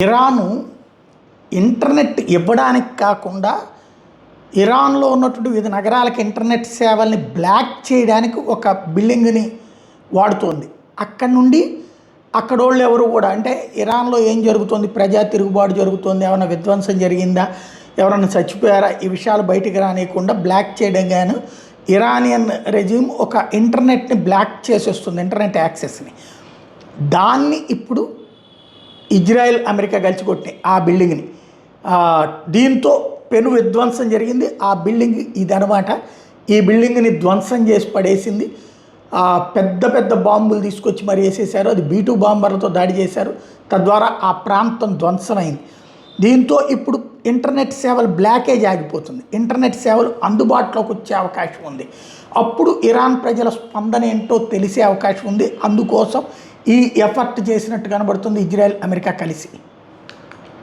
Iran internet ఇవ్వడానికి కాకుండా ఇరాన్లో ఉన్నటువంటి వివిధ నగరాలకు ఇంటర్నెట్ సేవల్ని బ్లాక్ చేయడానికి ఒక బిల్డింగ్ని వాడుతోంది. అక్కడి నుండి అక్కడోళ్ళు ఎవరు కూడా అంటే ఇరాన్లో ఏం జరుగుతుంది, ప్రజా తిరుగుబాటు జరుగుతుంది, ఏమైనా విధ్వంసం జరిగిందా, ఎవరైనా చచ్చిపోయారా, ఈ విషయాలు బయటికి రానియకుండా బ్లాక్ చేయడం గాను ఇరానియన్ రెజ్యూమ్ ఒక ఇంటర్నెట్ని బ్లాక్ చేసేస్తుంది, ఇంటర్నెట్ యాక్సెస్ని. దాన్ని ఇప్పుడు ఇజ్రాయెల్ అమెరికా కలిసి కొట్టినాయి ఆ బిల్డింగ్ని. దీంతో పెను విధ్వంసం జరిగింది. ఆ బిల్డింగ్ ఇదనమాట. ఈ బిల్డింగ్ని ధ్వంసం చేసి పడేసింది. పెద్ద పెద్ద బాంబులు తీసుకొచ్చి మరి వేసేసారు. అది B2 బాంబర్లతో దాడి చేశారు. తద్వారా ఆ ప్రాంతం ధ్వంసమైంది. దీంతో ఇప్పుడు ఇంటర్నెట్ సేవలు బ్లాకేజ్ ఆగిపోతుంది. ఇంటర్నెట్ సేవలు అందుబాటులోకి వచ్చే అవకాశం ఉంది. అప్పుడు ఇరాన్ ప్రజల స్పందన ఏంటో తెలిసే అవకాశం ఉంది. అందుకోసం ఈ ఎఫర్ట్ చేసినట్టు కనబడుతుంది ఇజ్రాయెల్ అమెరికా కలిసి.